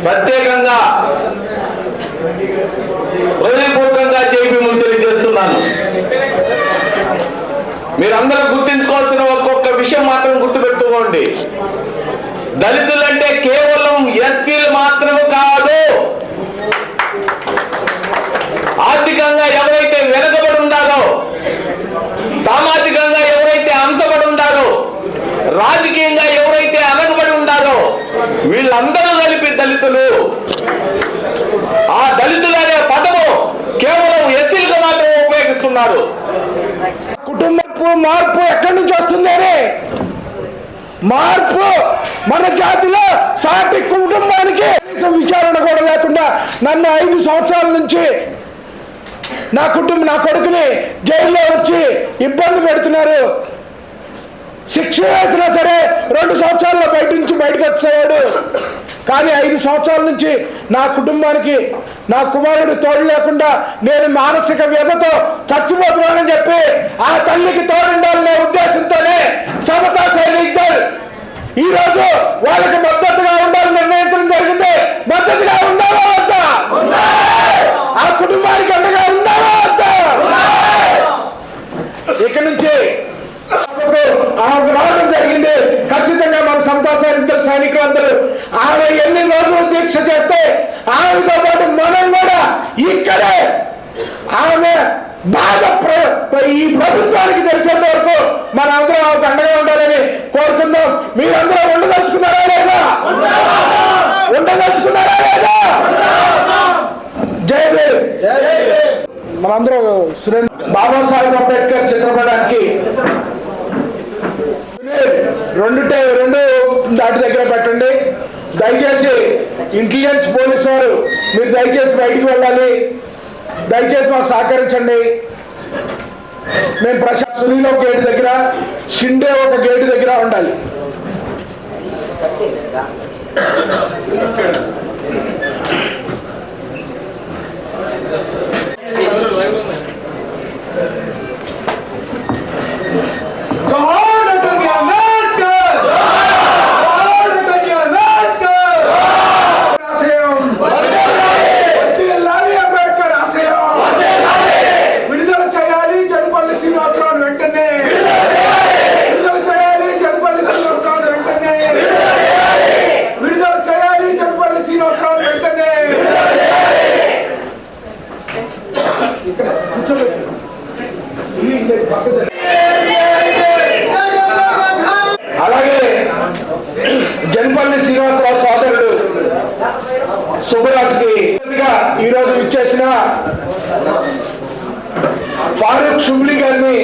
ప్రత్యేకంగా హృదయపూర్వకంగా జైభీములు తెలియజేస్తున్నాను. మీరందరూ గుర్తించుకోవాల్సిన ఒక్కొక్క విషయం మాత్రం గుర్తుపెట్టుకోండి. దళితులంటే కేవలం ఎస్సీలు మాత్రమే కాదు. ఆర్థికంగా ఎవరైతే వెనుకబడి ఉండారో, సామాజికంగా ఎవరైతే అంచబడి ఉండారో, రాజకీయంగా ఎవరైతే అనగబడి ఉండారో వీళ్ళందరూ కలిపి దళితులు. ఆ దళితులు అనే పదము కేవలం ఎస్సీలకు మాత్రమే ఉపయోగిస్తున్నారు. కుటుంబపు మార్పు ఎక్కడి నుంచి వస్తుంది? మార్పు మన జాతిలో సాటి కుటుంబానికి విచారణ కూడా లేకుండా నన్ను 5 సంవత్సరాల నుంచి నా కొడుకుని జైల్లో వచ్చి ఇబ్బంది పెడుతున్నారు. శిక్ష వేసినా సరే 2 సంవత్సరాల్లో బయటకు వచ్చేవాడు. కానీ 5 సంవత్సరాల నుంచి నా కుటుంబానికి నా కుమారుడు తోడు లేకుండా నేను మానసిక వ్యధతో చచ్చిపోతున్నానని చెప్పి ఆ తల్లికి తోడుండాలనే ఉద్దేశంతోనే సమతా సైనికులు ఈరోజు వాళ్ళకి మద్దతుగా ఉండాలని నిర్ణయించడం జరిగింది. మద్దతుగా ఉండాలా వద్దా? ఆ కుటుంబానికి అండగా ఉండాలా వద్దా? ఇక నుంచి రావడం జరిగింది. ఖచ్చితంగా మన సమతా సైనికులందరూ ఆమె ఎన్ని రోజులు దీక్ష చేస్తే ఆమెతో పాటు మనం కూడా ఇక్కడే ఆమె బాధ ఈ ప్రభుత్వానికి తెలిసేంత వరకు మనందరం ఆమెకు అండగా ఉండాలని కోరుకుందాం. మీరందరూ ఉండదలుచుకున్నారా లేదా? ఉండదలుచుకున్నారా లేదా? జై భీమ్. మనందరూ బాబాసాహెబ్ అంబేద్కర్ చిత్రపటానికి రెండు దాటి దగ్గర పెట్టండి. దయచేసి ఇంటెలిజెన్స్ పోలీసు వారు మీరు దయచేసి బయటికి వెళ్ళాలి. దయచేసి మాకు సహకరించండి. మేము ప్రశాంత్ సునీల్ ఒక గేటు దగ్గర, షిండే ఒక గేటు దగ్గర ఉండాలి. అలాగే జనపల్లి శ్రీనివాసరావు సోదరుడు సుబ్బరాజుకి ఈరోజు ఇచ్చేసిన ఫారూక్ షుబ్లీ గారిని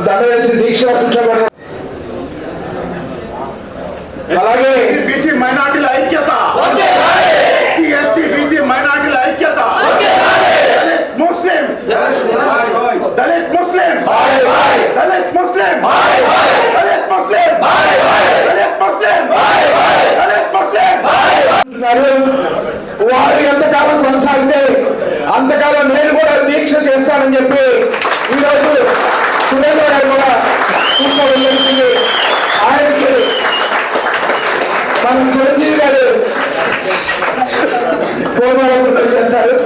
దండవేసి దీక్ష కూర్చోబెట్టారు. అలాగే బీసీ మైనార్టీల ఐక్యత, ఎస్టీ బీసీ మైనార్టీల ఐక్యత, ముస్లిం దళిత్ ముస్లిం దళిత్ ముస్లిం దళిత్ ముస్లిం దళిత్ ముస్లిం దళిత్ ముస్లిం వారు ఎంతకాలం కొనసాగితే అంతకాలం నేను కూడా దీక్ష చేస్తానని చెప్పి ఈరోజు సురేంద్ర గారు కూడా చూసుకోవడం. ఆయనకి మన చిరంజీవి గారు పూర్వం చేస్తారు.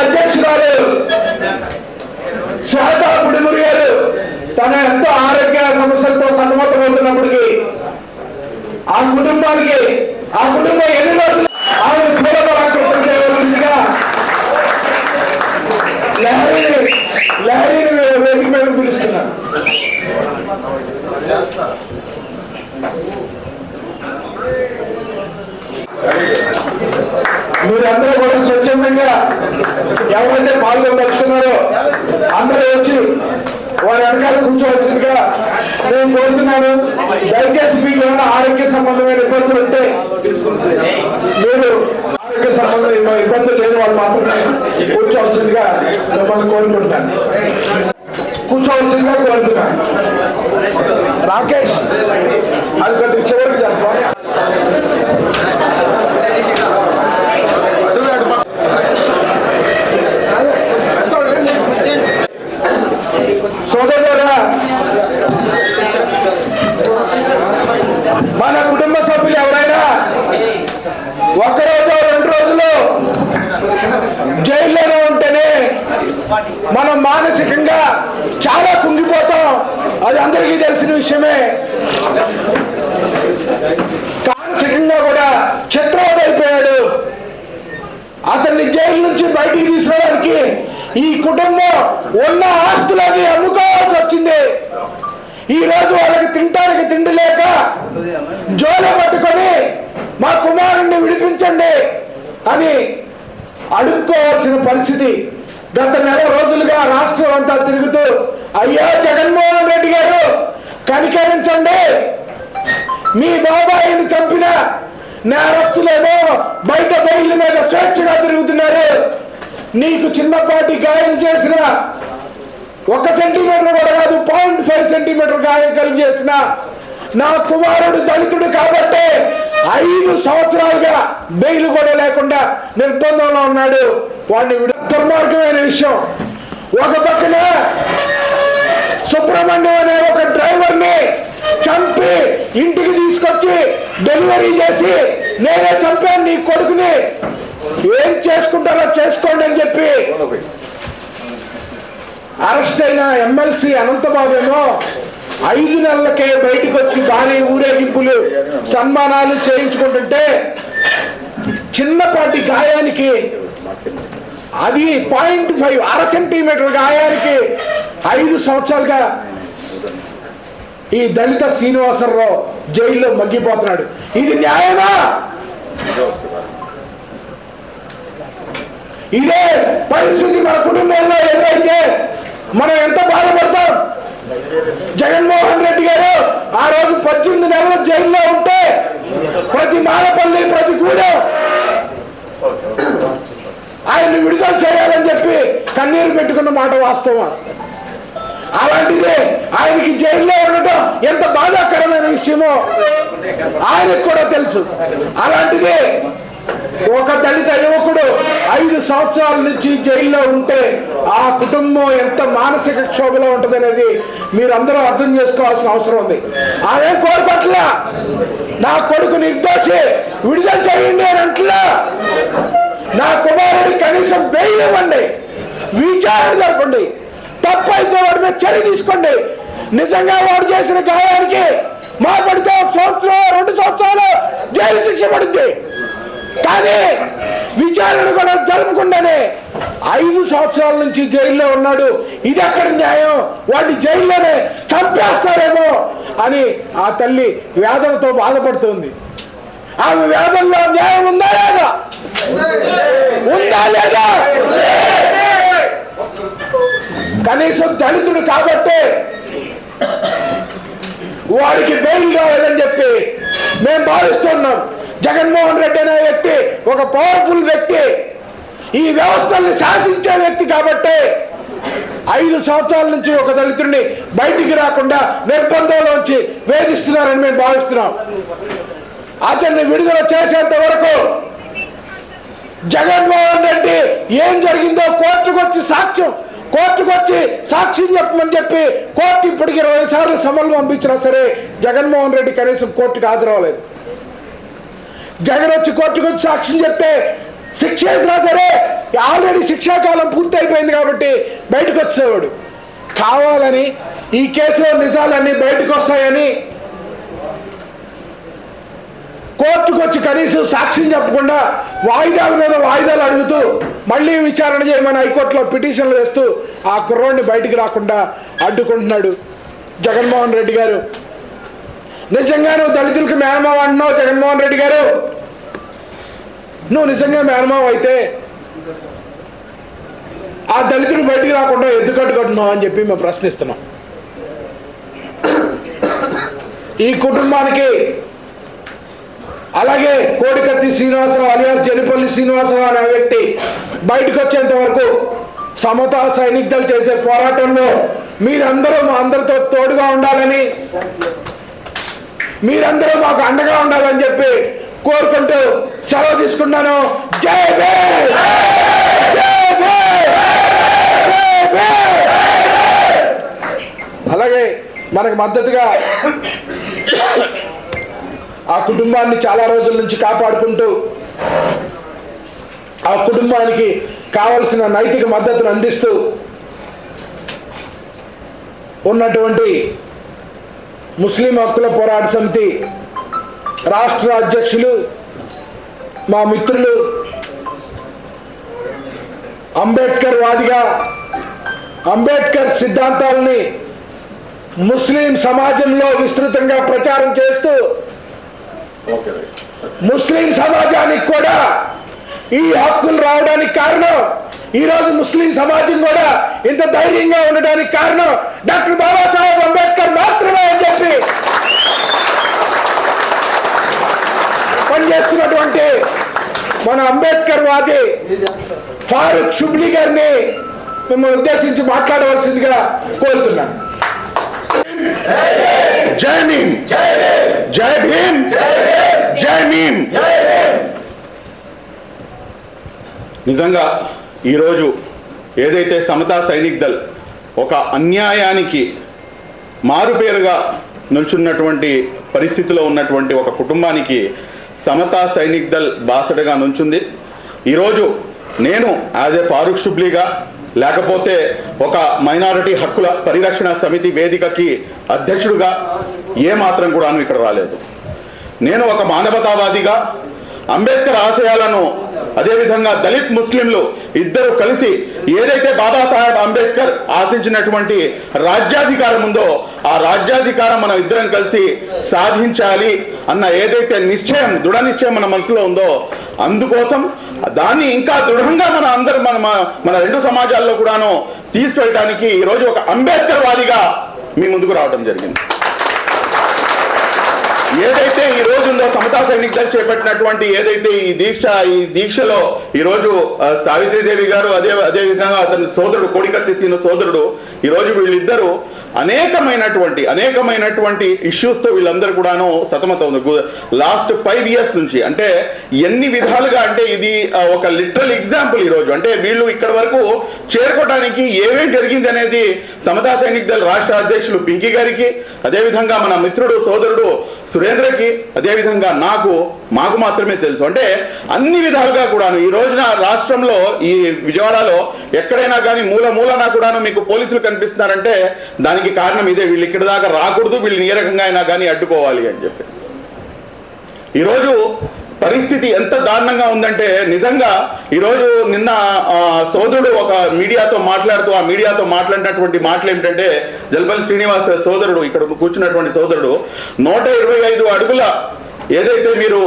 అధ్యక్షురాలు శ్వేతా బుడిమురి గారు తన ఎంతో ఆరోగ్య సమస్యలతో సతమతమవుతున్నప్పటికీ ఆ కుటుంబం ఎన్ని రోజులు ఆమె పూలపరాకృతం చేయవలసిందిగా లహరిని వేదిక మీద పిలుస్తున్నారు. మీరందరూ కూడా స్వచ్ఛందంగా ఎవరైతే పాల్గొనదలుచుకున్నారో అందరూ వచ్చి వారి వెనకాల కూర్చోవలసిందిగా నేను కోరుతున్నాను. దయచేసి మీకు ఏమైనా ఆరోగ్య సంబంధమైన ఇబ్బందులు ఉంటే మీరు ఆరోగ్య సంబంధమైన ఇబ్బందులు లేని వాళ్ళు మాత్రమే కూర్చోవలసిందిగా మిమ్మల్ని కోరుకుంటాను. కూర్చోవలసిందిగా కోరుతున్నాను. రాకేష్ అది కొద్దిగా చివరికి చెప్పాలి. జైల్లోనే ఉంటేనే మనం మానసికంగా చాలా కుంగిపోతాం. అది అందరికీ తెలిసిన విషయమే. మానసికంగా కూడా చిత్రవదైపోయాడు. అతన్ని జైలు నుంచి బయటికి తీసుకోవడానికి ఈ కుటుంబం ఉన్న ఆస్తులని అమ్ముకోవాల్సి వచ్చింది. ఈ రోజు వాళ్ళకి తినడానికి తిండి లేక జోల పట్టుకొని మా కుమారుణ్ణి విడిపించండి అని అడుక్కోవాల్సిన పరిస్థితి. గత నెల రోజులుగా రాష్ట్రం అంతా తిరుగుతూ, అయ్యా జగన్మోహన్ రెడ్డి గారు కనికరించండి, మీ బాబాయిని చంపిన నేరస్తులేమో బయట బయళ్ళ మీద స్వేచ్ఛగా తిరుగుతున్నారు, నీకు చిన్నపాటి గాయం చేసిన 1 సెంటీమీటర్ కూడా కాదు 0.5 సెంటీమీటర్ గాయం కలిగి చేసిన నా కుమారుడు దళితుడు కాబట్టి 5 సంవత్సరాలుగా బెయిల్ కూడా లేకుండా నిర్బంధంలో ఉన్నాడు. వాడిని దుర్మార్గమైన విషయం. ఒక పక్కన సుబ్రహ్మణ్యం అనే ఒక డ్రైవర్ని చంపి ఇంటికి తీసుకొచ్చి డెలివరీ చేసి, నేనే చంపాను నీ కొడుకుని, ఏం చేసుకుంటారో చేసుకోండి అని చెప్పి అరెస్ట్ అయిన ఎమ్మెల్సీ అనంతబాబు ఏమో 5 నెలలకే బయటకు వచ్చి భారీ ఊరేగింపులు సన్మానాలు చేయించుకుంటుంటే, చిన్నపాటి గాయానికి, అది 0.5 అర సెంటీమీటర్ గాయానికి 5 సంవత్సరాలుగా ఈ దళిత శ్రీనివాసరావు జైల్లో మగ్గిపోతున్నాడు. ఇది న్యాయమా? ఇదే పరిస్థితి మన కుటుంబంలో ఎదురైతే మనం ఎంత బాధపడతాం? జగన్మోహన్ రెడ్డి గారు ఆ రోజు 18 నెలలు జైల్లో ఉంటే ప్రతి మాలపల్లి, ప్రతి గూడెం ఆయన్ని విడుదల చేయాలని చెప్పి కన్నీరు పెట్టుకున్న మాట వాస్తవం. అలాంటిదే ఆయనకి జైల్లో ఉండటం ఎంత బాధాకరమైన విషయమో ఆయనకు కూడా తెలుసు. అలాంటిదే ఒక దళిత యువకుడు 5 సంవత్సరాల నుంచి జైల్లో ఉంటే ఆ కుటుంబం ఎంత మానసిక క్షోభలో ఉంటుందనేది మీరందరూ అర్థం చేసుకోవాల్సిన అవసరం ఉంది. ఆమె కోరుపట్ల నా కొడుకు నిర్దోషి, విడుదల చేయండి అని అంటలా, నా కుమారుడి కనీసం బెయిల్ ఇవ్వండి, విచారణ జరపండి, తప్పైతే వాడి మీద చర్య తీసుకోండి. నిజంగా వాడు చేసిన గాయానికి మా పడితే 1 సంవత్సరం 2 సంవత్సరాలు జైలు శిక్ష పడుద్ది. కానీ విచారణ కూడా జరపకుండానే 5 సంవత్సరాల నుంచి జైల్లో ఉన్నాడు. ఇది ఎక్కడ న్యాయం? వాడిని జైల్లోనే చంపేస్తారేమో అని ఆ తల్లి వేదనతో బాధపడుతుంది. ఆమె వేదనలో న్యాయం ఉందా లేదా? ఉందా లేదా? కనీసం దళితుడు కాబట్టి వాడికి బెయిల్ రాలేదని చెప్పి మేము భావిస్తున్నాం. జగన్మోహన్ రెడ్డి అనే వ్యక్తి ఒక పవర్ఫుల్ వ్యక్తి, ఈ వ్యవస్థల్ని శాసించే వ్యక్తి కాబట్టి 5 సంవత్సరాల నుంచి ఒక దళితుడిని బయటికి రాకుండా నిర్బంధంలోంచి వేధిస్తున్నారని మేము భావిస్తున్నాం. అతన్ని విడుదల చేసేంత వరకు జగన్మోహన్ రెడ్డి ఏం జరిగిందో కోర్టుకు వచ్చి సాక్ష్యం చెప్పమని చెప్పి కోర్టు ఇప్పటికి 20 సార్లు సమన్లు పంపించినా సరే జగన్మోహన్ రెడ్డి కనీసం కోర్టుకు హాజరవ్వలేదు. జగన్ వచ్చి కోర్టుకు వచ్చి సాక్ష్యం చెప్తే శిక్ష వేసినా సరే ఆల్రెడీ శిక్షాకాలం పూర్తి అయిపోయింది కాబట్టి బయటకు వచ్చేవాడు. కావాలని ఈ కేసులో నిజాలన్నీ బయటకు వస్తాయని కోర్టుకు వచ్చి కనీసం సాక్ష్యం చెప్పకుండా వాయిదాల మీద వాయిదాలు అడుగుతూ మళ్ళీ విచారణ చేయమని హైకోర్టులో పిటిషన్లు వేస్తూ ఆ కుర్రోడిని బయటికి రాకుండా అడ్డుకుంటున్నాడు జగన్మోహన్ రెడ్డి గారు. నిజంగా నువ్వు దళితులకు మేనమావ అంటున్నావు జగన్మోహన్ రెడ్డి గారు, నువ్వు నిజంగా మేనమావ అయితే ఆ దళితుడు బయటికి రాకుండా ఎందుకు అడ్డుకుంటున్నావు అని చెప్పి మేము ప్రశ్నిస్తున్నాం. ఈ కుటుంబానికి అలాగే కోడికత్తి శ్రీనివాసరావు అలియాస్ జనిపల్లి శ్రీనివాసరావు అనే వ్యక్తి బయటకు వచ్చేంత వరకు సమతా సైనిక దళ చేసే పోరాటంలో మీరందరూ మా అందరితో తోడుగా ఉండాలని, మీరందరూ మాకు అండగా ఉండాలని చెప్పి కోరుకుంటూ సెలవు తీసుకున్నాను. జై భీమ్, జై భీమ్, జై భీమ్. అలాగే మనకు మద్దతుగా ఆ కుటుంబాన్ని చాలా రోజుల నుంచి కాపాడుకుంటూ ఆ కుటుంబానికి కావలసిన నైతిక మద్దతును అందిస్తూ ఉన్నటువంటి ముస్లిం హక్కుల పోరాట సమితి రాష్ట్ర అధ్యక్షులు మా మిత్రులు అంబేద్కర్ వాదిగా అంబేద్కర్ సిద్ధాంతాలని ముస్లిం సమాజంలో విస్తృతంగా ప్రచారం చేస్తూ ముస్లిం సమాజానికి కూడా ఈ హక్కులు రావడానికి కారణం, ఈరోజు ముస్లిం సమాజం కూడా ఇంత ధైర్యంగా ఉండడానికి కారణం డాక్టర్ బాబాసాహెబ్ అంబేద్కర్ మాత్రమే అని చెప్పి పనిచేస్తున్నటువంటి మన అంబేద్కర్ వాది ఫారూక్ షుబ్లీ గారిని మిమ్మల్ని ఉద్దేశించి మాట్లాడవలసిందిగా కోరుతున్నాను. జై భీమ్, జై భీమ్, జై భీమ్. నిజంగా ఈరోజు ఏదైతే సమతా సైనిక్ దళ్ ఒక అన్యాయానికి మారుపేరుగా నిల్చున్నటువంటి పరిస్థితిలో ఉన్నటువంటి ఒక కుటుంబానికి సమతా సైనిక్ దళ్ బాసటగా నుంచుంది. ఈరోజు నేను యాజ్ ఏ ఫారూక్ షుబ్లీగా, లేకపోతే ఒక మైనారిటీ హక్కుల పరిరక్షణ సమితి వేదికకి అధ్యక్షుడుగా ఏమాత్రం కూడా ఇక్కడ రాలేదు. నేను ఒక మానవతావాదిగా అంబేద్కర్ ఆశయాలను, అదేవిధంగా దళిత్ ముస్లింలు ఇద్దరు కలిసి ఏదైతే బాబాసాహెబ్ అంబేద్కర్ ఆశించినటువంటి రాజ్యాధికారం ఉందో ఆ రాజ్యాధికారం మనం ఇద్దరం కలిసి సాధించాలి అన్న ఏదైతే నిశ్చయం, దృఢ నిశ్చయం మన మనసులో ఉందో అందుకోసం దాన్ని ఇంకా దృఢంగా మన రెండు సమాజాల్లో కూడాను తీసుకెళ్ళడానికి ఈరోజు ఒక అంబేద్కర్ వాదిగా మీ ముందుకు రావడం జరిగింది. ఏదైతే ఈ రోజు ఉందో సమతా సైనిక్ దళ్ చేపట్టినటువంటి ఏదైతే ఈ దీక్షలో ఈరోజు సావిత్రిదేవి గారు అదేవిధంగా అతని సోదరుడు కోడికత్తి సీను సోదరుడు ఈరోజు వీళ్ళిద్దరూ అనేకమైనటువంటి ఇష్యూస్తో వీళ్ళందరూ కూడాను సతమతమవుతుంది. లాస్ట్ 5 years నుంచి, అంటే ఎన్ని విధాలుగా, అంటే ఇది ఒక లిటరల్ ఎగ్జాంపుల్. ఈరోజు అంటే వీళ్ళు ఇక్కడ వరకు చేరుకోవడానికి ఏమేం జరిగింది అనేది సమతా సైనిక్ దళ్ రాష్ట్ర అధ్యక్షులు పింకీ గారికి, అదేవిధంగా మన మిత్రుడు సోదరుడు సురేంద్రకి, అదేవిధంగా మాకు మాత్రమే తెలుసు. అంటే అన్ని విధాలుగా కూడాను ఈ రోజున రాష్ట్రంలో ఈ విజయవాడలో ఎక్కడైనా కానీ మూలనా కూడాను మీకు పోలీసులు కనిపిస్తున్నారంటే దానికి కారణం ఇదే. వీళ్ళు ఇక్కడ దాకా రాకూడదు, వీళ్ళని ఏ రకంగా అయినా కానీ అడ్డుకోవాలి అని చెప్పి. ఈరోజు పరిస్థితి ఎంత దారుణంగా ఉందంటే నిజంగా ఈరోజు నిన్న సోదరుడు ఒక మీడియాతో మాట్లాడుతూ ఆ మీడియాతో మాట్లాడినటువంటి మాటలు ఏమిటంటే, జల్పల్లి శ్రీనివాస్ సోదరుడు, ఇక్కడ కూర్చున్నటువంటి సోదరుడు 125 అడుగుల ఏదైతే మీరు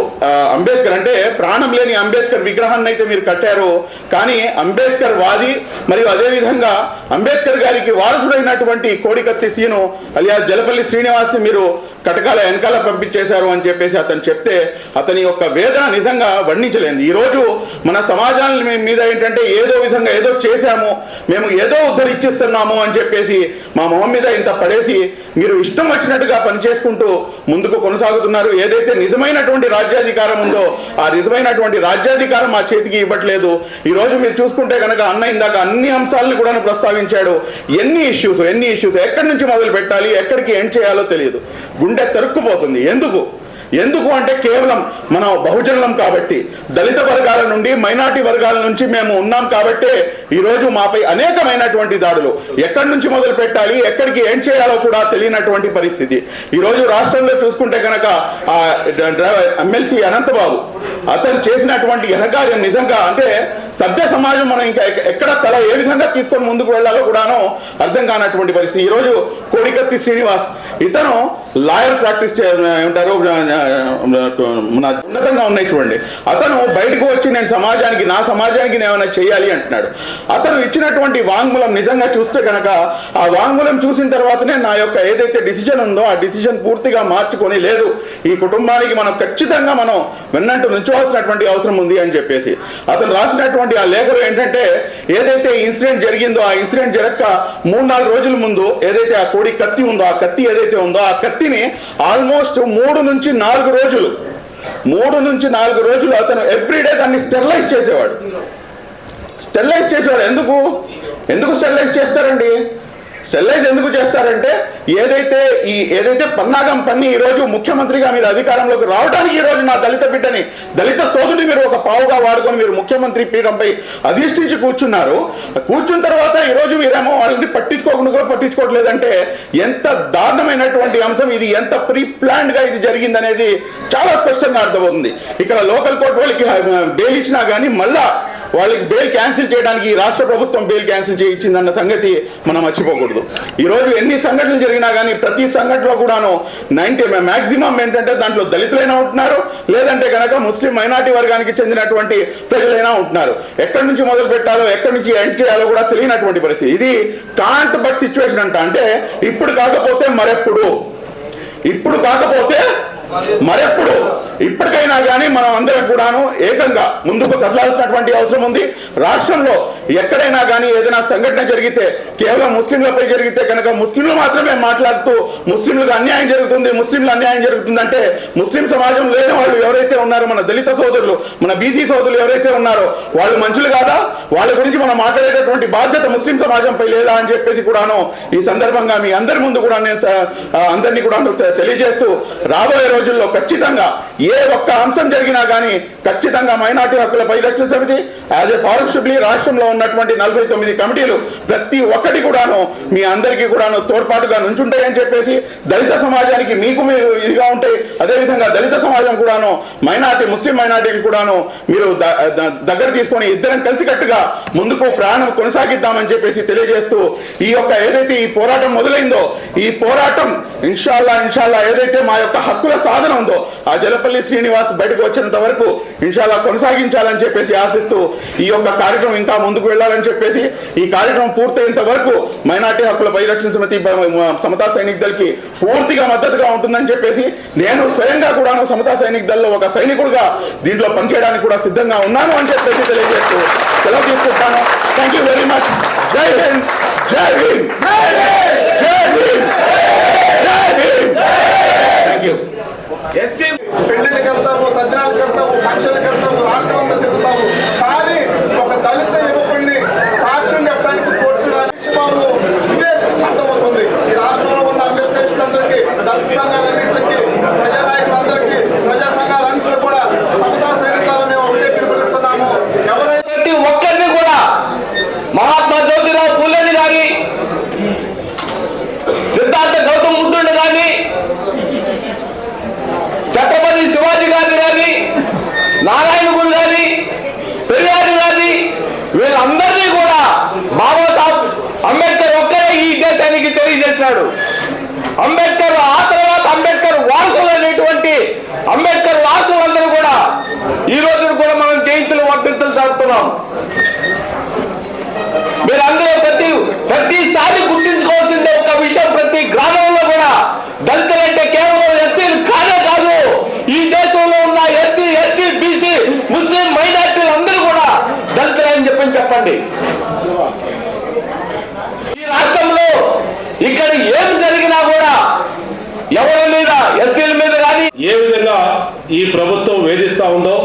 అంబేద్కర్ అంటే ప్రాణం లేని అంబేద్కర్ విగ్రహాన్ని అయితే మీరు కట్టారో, కానీ అంబేద్కర్ వాది మరియు అదేవిధంగా అంబేద్కర్ గారికి వారసుడైనటువంటి కోడికత్తి సీను అలియా జలపల్లి శ్రీనివాస్ని మీరు కటకాల వెనకాల పంపించేశారు అని చెప్పేసి అతను చెప్తే అతని యొక్క వేదన నిజంగా వర్ణించలేదు. ఈరోజు మన సమాజాన్ని మీద ఏంటంటే ఏదో విధంగా ఏదో చేశాము, మేము ఏదో ఉద్ధరిచ్చిస్తున్నాము అని చెప్పేసి మా మొహం మీద ఇంత పడేసి మీరు ఇష్టం వచ్చినట్టుగా పనిచేసుకుంటూ ముందుకు కొనసాగుతున్నారు. ఏదైతే నిజమైనటువంటి రాజ్యాధికారం ఉందో ఆ నిజమైనటువంటి రాజ్యాధికారం మా చేతికి ఇవ్వట్లేదు. ఈ రోజు మీరు చూసుకుంటే కనుక అన్న ఇందాక అన్ని అంశాలను కూడా ప్రస్తావించాడు. ఎన్ని ఇష్యూస్ ఎక్కడి నుంచి మొదలు పెట్టాలి, ఎక్కడికి ఎండ్ చేయాలో తెలియదు. గుండె తరుక్కుపోతుంది. ఎందుకు అంటే కేవలం మనం బహుజనులం కాబట్టి, దళిత వర్గాల నుండి మైనారిటీ వర్గాల నుంచి మేము ఉన్నాం కాబట్టి ఈరోజు మాపై అనేకమైనటువంటి దాడులు, ఎక్కడి నుంచి మొదలు పెట్టాలి, ఎక్కడికి ఏం చేయాలో కూడా తెలియనటువంటి పరిస్థితి. ఈరోజు రాష్ట్రంలో చూసుకుంటే కనుక ఎమ్మెల్సీ అనంతబాబు అతను చేసినటువంటి ఘనకార్యం నిజంగా అంటే సభ్య సమాజం మనం ఇంకా ఎక్కడ ఏ విధంగా తీసుకొని ముందుకు వెళ్ళాలో కూడాను అర్థం కానటువంటి పరిస్థితి. ఈరోజు కోడికత్తి శ్రీనివాస్ ఇతను లాయర్ ప్రాక్టీస్ ఉంటారు, మన ఉన్నతంగా ఉన్నాయి చూడండి. అతను బయటకు వచ్చి నేను నా సమాజానికి ఏమైనా చేయాలి అంటున్నాడు. అతను ఇచ్చినటువంటి వాంగ్మూలం నిజంగా చూస్తే కనుక ఆ వాంగ్మూలం చూసిన తర్వాతనే నా యొక్క ఏదైతే డిసిజన్ ఉందో ఆ డిసిజన్ పూర్తిగా మార్చుకొని, లేదు ఈ కుటుంబానికి మనం ఖచ్చితంగా మనం వెన్నంటూ నుంచోవాల్సినటువంటి అవసరం ఉంది అని చెప్పేసి అతను రాసినటువంటి ఆ లేఖలు ఏంటంటే, ఏదైతే ఇన్సిడెంట్ జరిగిందో ఆ ఇన్సిడెంట్ జరగక 3-4 రోజుల ముందు ఏదైతే ఆ కోడి కత్తి ఉందో ఆ కత్తి ఏదైతే ఉందో ఆ కత్తిని ఆల్మోస్ట్ 3 నుంచి 4 రోజులు అతను ఎవ్రీడే దాన్ని స్టెరిలైజ్ చేసేవాడు. ఎందుకు స్టెరిలైజ్ చేస్తారండి? స్టెరిలైజ్ ఎందుకు చేస్తారంటే ఏదైతే పన్నాగం పన్ని ఈ రోజు ముఖ్యమంత్రిగా మీరు అధికారంలోకి రావడానికి ఈ రోజు నా దళిత బిడ్డని, దళిత సోదరుని మీరు ఒక పావుగా వాడుకొని మీరు ముఖ్యమంత్రి పీఠంపై అధిష్ఠించి కూర్చున్నారు. కూర్చున్న తర్వాత ఈ రోజు మీరేమో వాళ్ళని పట్టించుకోవట్లేదంటే ఎంత దారుణమైనటువంటి అంశం ఇది, ఎంత ప్రీ ప్లాన్డ్ గా ఇది జరిగిందనేది చాలా స్పష్టంగా అర్థమవుతుంది. ఇక్కడ లోకల్ కోర్టు వాళ్ళకి బెయిల్ ఇచ్చినా కానీ మళ్ళా వాళ్ళకి బెయిల్ క్యాన్సిల్ చేయడానికి రాష్ట్ర ప్రభుత్వం బెయిల్ క్యాన్సిల్ చేయించిందన్న సంగతి మనం మర్చిపోకూడదు. ఈ రోజు ఎన్ని సంఘటనలు జరిగినా కానీ ప్రతి సంఘటనలో కూడాను మాక్సిమం ఏంటంటే దాంట్లో దళితులైనా ఉంటున్నారు, లేదంటే కనుక ముస్లిం మైనార్టీ వర్గానికి చెందినటువంటి ప్రజలైనా ఉంటున్నారు. ఎక్కడి నుంచి మొదలు పెట్టాలో ఎక్కడి నుంచి ఎండ్ చేయాలో కూడా తెలియనటువంటి పరిస్థితి. ఇది కాంట్ బట్ సిచ్యువేషన్ అంటే ఇప్పుడు కాకపోతే మరెప్పుడు, ఇప్పుడు కాకపోతే మరెప్పుడు, ఇప్పటికైనా కానీ మనం అందరం కూడాను ఏకంగా ముందుకు కదలాల్సినటువంటి అవసరం ఉంది. రాష్ట్రంలో ఎక్కడైనా కానీ ఏదైనా సంఘటన జరిగితే కేవలం ముస్లింలపై జరిగితే కనుక ముస్లింలు మాత్రమే మాట్లాడుతూ ముస్లింలకు అన్యాయం జరుగుతుంది, ముస్లింలు అన్యాయం జరుగుతుందంటే ముస్లిం సమాజం లేని వాళ్ళు ఎవరైతే ఉన్నారో, మన దళిత సోదరులు, మన బీసీ సోదరులు ఎవరైతే ఉన్నారో వాళ్ళు మనుషులు కాదా? వాళ్ళ గురించి మనం మాట్లాడేటటువంటి బాధ్యత ముస్లిం సమాజంపై లేదా అని చెప్పేసి కూడాను ఈ సందర్భంగా మీ అందరి ముందు కూడా నేను అందరినీ కూడా తెలియజేస్తూ రాబోయే రోజుల్లో ఖచ్చితంగా ఏ ఒక్క అంశం జరిగినా కానీ ఖచ్చితంగా మైనార్టీ హక్కుల పరిరక్షణ సమితి యాజ్ ఏ ఫారెస్ట్ షుబ్లీ రాష్ట్రంలో ఉన్నటువంటి 49 కమిటీలు ప్రతి ఒక్కటి కూడాను మీ అందరికీ కూడాను తోడ్పాటుగా నుంచుంటాయని చెప్పేసి, దళిత సమాజానికి మీకు మీరు ఇదిగా ఉంటాయి, అదేవిధంగా దళిత సమాజం కూడాను ముస్లిం మైనార్టీలు కూడాను మీరు దగ్గర తీసుకొని ఇద్దరం కలిసికట్టుగా ముందుకు ప్రయాణం కొనసాగిద్దామని చెప్పేసి తెలియజేస్తూ ఈ యొక్క ఏదైతే ఈ పోరాటం మొదలైందో ఈ పోరాటం ఇన్షాల్లా ఏదైతే మా యొక్క హక్కుల సాధన ఉందో ఆ జలపల్లి శ్రీనివాస్ బయటకు వచ్చేంత వరకు ఇన్షాల్లా కొనసాగించాలని చెప్పేసి ఆశిస్తూ ఈ యొక్క కార్యక్రమం ఇంకా ముందుకు వెళ్ళాలని చెప్పేసి, ఈ కార్యక్రమం పూర్తయ్యేంత వరకు మైనార్టీ హక్కుల పరిరక్షణ సమితి సమతా సైనిక్ దళకి పూర్తిగా మద్దతుగా ఉంటుందని చెప్పేసి, నేను స్వయంగా కూడాను సమతా సైనిక్ దళలో ఒక సైనికుడుగా దీంట్లో పనిచేయడానికి కూడా సిద్ధంగా ఉన్నాను అని చెప్పేసి తెలియజేస్తూ సెలవు తీసుకుంటాను. Thank you very much. జై హింద్, జై భీమ్, జై భీమ్, జై భీమ్. Thank you. పెళ్లికి వెళ్తాము, తద్దినాలకు వెళ్తాము, ఫంక్షన్లకు వెళ్తాము, రాష్ట్రం అంతా తిరుగుతాము. కానీ ఒక దళిత యువకుడిని సాక్ష్యం చెప్పడానికి కోర్టులో బాబు ఇదే అర్థమవుతుంది. ఈ రాష్ట్రంలో ఉన్న అంబేద్కరిస్టులందరికీ, దళిత సంఘాలన్నింటికి, ప్రజానాయకులందరికీ, ప్రజా సంఘాలన్నింటిలో కూడా సమతా సైనికాలు మేము ఒకటే పిలుపునిస్తున్నాము. ఎవరైనా ప్రతి ఒక్కరిని కూడా మహాత్మా జ్యోతిరావు పూలేని గాని, సిద్ధార్థ గౌతమ్ బుద్ధుడిని కానీ, ఛత్రపతి శివాజీ గారిని కానీ, నారాయణ గురు గారి, పెరియారు గారి, వీళ్ళందరినీ కూడా బాబాసాహెబ్ అంబేద్కర్ ఒక్కరే ఈ దేశానికి తెలియజేశాడు. అంబేద్కర్ ఆ తర్వాత అంబేద్కర్ వారసులు అనేటువంటి అంబేద్కర్ వారసులందరూ కూడా ఈ రోజున కూడా మనం జయంతులు వర్ధంతులు జరుపుతున్నాం. మీరందరూ ప్రతిసారి గుర్తించుకోవాల్సిందే ఒక విషయం, ప్రతి గ్రామంలో కూడా దళితులంటే కేవలం ఎస్సీలు కానే కాదు, ఈ దేశంలో ఉన్న ఎస్సీ, ఎస్టీ, బీసీ, ముస్లిం మైనార్టీలు అందరూ కూడా దళితులని చెప్పండి. ఈ రాష్ట్రంలో ఇక్కడ ఏం జరిగినా కూడా ఎవరి మీద, ఎస్సీల మీద కానీ ఏ విధంగా ఈ ప్రభుత్వం వేధిస్తా ఉందో,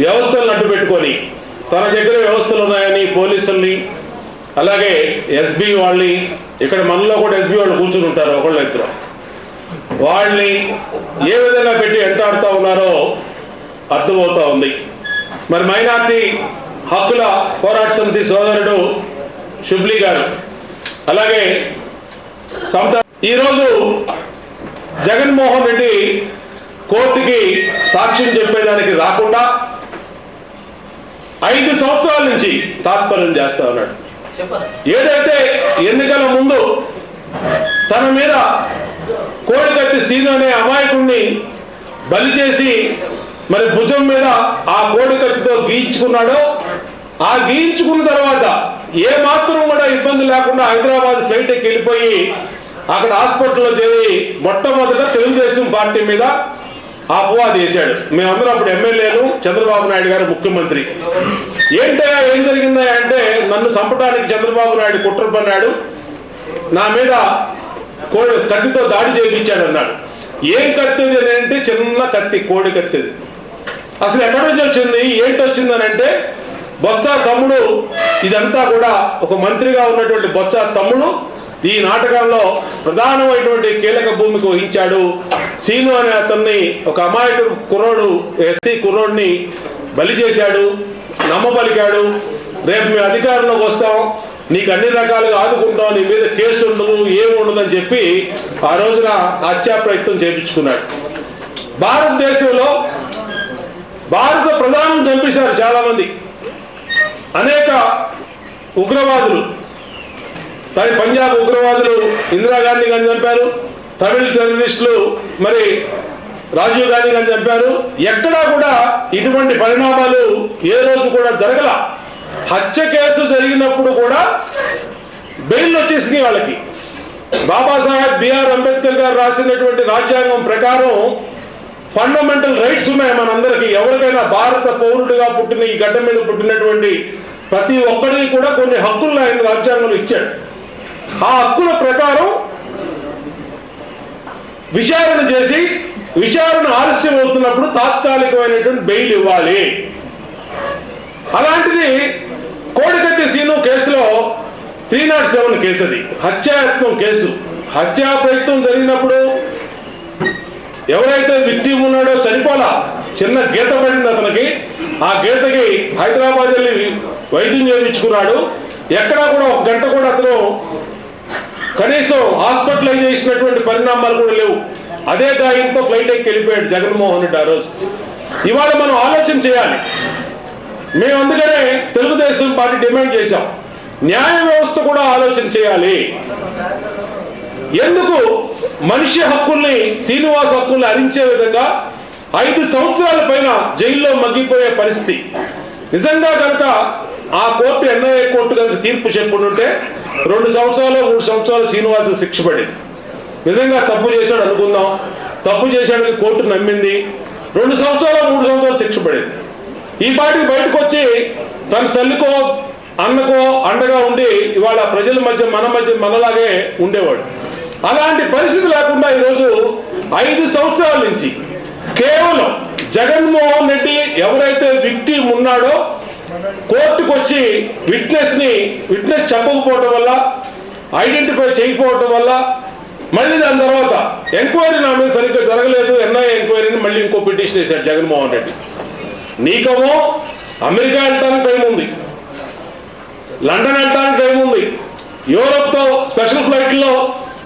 వ్యవస్థలను అడ్డు పెట్టుకొని తన దగ్గర వ్యవస్థలు ఉన్నాయని పోలీసుల్ని, అలాగే ఎస్బీ వాళ్ళని, ఇక్కడ మనలో కూడా ఎస్బీ వాళ్ళు కూర్చుని ఉంటారు ఒకళ్ళు ఇద్దరు, వాళ్ళని ఏ విధంగా పెట్టి వెంటాడుతూ ఉన్నారో అర్థమవుతా ఉంది. మరి మైనార్టీ హక్కుల పోరాట సమితి సోదరుడు షుబ్లీ గారు, అలాగే ఈరోజు జగన్మోహన్ రెడ్డి కోర్టుకి సాక్ష్యం చెప్పేదానికి రాకుండా 5 సంవత్సరాల నుంచి తాత్పర్యం చేస్తా ఉన్నాడు. ఏదైతే ఎన్నికల ముందు తన మీద కోడికత్తి సీను అనే అమాయకుడిని బలి చేసి మరి భుజం మీద ఆ కోడికత్తితో గీయించుకున్నాడో, ఆ గీయించుకున్న తర్వాత ఏ మాత్రం కూడా ఇబ్బంది లేకుండా హైదరాబాద్ ఫ్లైట్ ఎక్కి వెళ్ళిపోయి అక్కడ హాస్పిటల్లో చేరి మొట్టమొదట తెలుగుదేశం పార్టీ మీద అపవాదు వేశాడు. మేమందరం అప్పుడు ఎమ్మెల్యేలు, చంద్రబాబు నాయుడు గారు ముఖ్యమంత్రి. ఏంటయ్యా ఏం జరిగిందా అంటే, నన్ను చంపడానికి చంద్రబాబు నాయుడు కుట్ర పన్నాడు, నా మీద కత్తితో దాడి చేయించాడు అన్నాడు. ఏం కత్తి అంటే చిన్న కత్తి, కోడి కత్తిది. అసలు ఎక్కడి నుంచి వచ్చింది, ఏంటి వచ్చిందని అంటే, బొత్స తమ్ముడు, ఇదంతా కూడా ఒక మంత్రిగా ఉన్నటువంటి బొత్స తమ్ముడు ఈ నాటకంలో ప్రధానమైనటువంటి కీలక భూమిక వహించాడు. సీను అనే అతన్ని, ఒక అమాయకుడు కుర్రోడు, ఎస్సీ కుర్రోడిని బలి చేశాడు, నమ్మబలికాడు. రేపు మేము అధికారంలోకి వస్తాం, నీకు అన్ని రకాలుగా ఆదుకుంటాం, నీ మీద కేసు ఉండదు, ఏమి ఉండదని చెప్పి ఆ రోజున హత్యా ప్రయత్నం చేయించుకున్నాడు. భారతదేశంలో భారత ప్రధాని చంపేశారు చాలా మంది, అనేక ఉగ్రవాదులు. పంజాబ్ ఉగ్రవాదులు ఇందిరాగాంధీ గారిని చంపారు, తమిళ టెర్రరిస్టులు మరి రాజీవ్ గాంధీ గారిని చంపారు. ఎక్కడా కూడా ఇటువంటి పరిణామాలు ఏ రోజు కూడా జరగల. హత్య కేసు జరిగినప్పుడు కూడా బెయిల్ వచ్చేసినాయి వాళ్ళకి. బాబాసాహెబ్ బిఆర్ అంబేద్కర్ గారు రాసినటువంటి రాజ్యాంగం ప్రకారం ఫండమెంటల్ రైట్స్ ఉన్నాయి మనందరికీ. ఎవరికైనా భారత పౌరుడిగా పుట్టిన, ఈ గడ్డ మీద పుట్టినటువంటి ప్రతి ఒక్కరికి కూడా కొన్ని హక్కులు ఆయన రాజ్యాంగంలో ఇచ్చాడు. ఆ హక్కుల ప్రకారం విచారణ చేసి, విచారణ ఆలస్యం అవుతున్నప్పుడు తాత్కాలికమైనటువంటి బెయిల్ ఇవ్వాలి. అలాంటిది కోడికత్తి సీను కేసులో 307 కేసు, అది హత్యాయత్నం కేసు. హత్యా ప్రయత్నం జరిగినప్పుడు ఎవరైతే విక్టిమ్ ఉన్నాడో చనిపోలా, చిన్న గీత పడింది అతనికి. ఆ గీతకి హైదరాబాద్ వెళ్ళి వైద్యం చేయించుకున్నాడు. ఎక్కడా కూడా ఒక గంట కూడా అతను కనీసం హాస్పిటలైజ్ చేసినటువంటి పరిణామాలు కూడా లేవు. అదే గాయంతో ఫ్లైట్ ఎక్కి వెళ్ళిపోయాడు జగన్మోహన్ రెడ్డి ఆ రోజు. ఇవాళ మనం ఆలోచన చేయాలి. మేము అందుకనే తెలుగుదేశం పార్టీ డిమాండ్ చేశాం, న్యాయ వ్యవస్థ కూడా ఆలోచన చేయాలి. ఎందుకు మనిషి హక్కుల్ని, శ్రీనివాస హక్కుల్ని హరించే విధంగా 5 సంవత్సరాల పైన జైల్లో మగ్గిపోయే పరిస్థితి. నిజంగా కనుక ఆ కోర్టు, ఎన్ఐఏ కోర్టు కనుక తీర్పు చెప్పుంటే 2 సంవత్సరాలు 3 సంవత్సరాలు శ్రీనివాస శిక్ష పడేది. నిజంగా తప్పు చేశాడు అనుకుందాం, తప్పు చేశాడని కోర్టు నమ్మింది, 2 సంవత్సరాలు 3 సంవత్సరాలు శిక్ష పడేది. ఈ పార్టీకి బయటకు వచ్చి తన తల్లికో అన్నకో అండగా ఉండి ఇవాళ ప్రజల మధ్య, మన మధ్య మనలాగే ఉండేవాడు. అలాంటి పరిస్థితి లేకుండా ఈరోజు 5 సంవత్సరాల నుంచి కేవలం జగన్మోహన్ రెడ్డి ఎవరైతే విక్టిమ్ ఉన్నాడో కోర్టుకు వచ్చి విట్నెస్ చెప్పకపోవడం వల్ల, ఐడెంటిఫై చేయకపోవడం వల్ల, మళ్ళీ దాని తర్వాత ఎంక్వైరీ నా మీద సరిగ్గా జరగలేదు, ఎన్ఐఏ ఎంక్వైరీని మళ్ళీ ఇంకో పిటిషన్ వేశాడు జగన్మోహన్ రెడ్డి. నీకేమో అమెరికా వెళ్ళడానికి టైం ఉంది, లండన్ వెళ్ళడానికి టైం ఉంది, యూరోప్తో స్పెషల్ ఫ్లైట్లో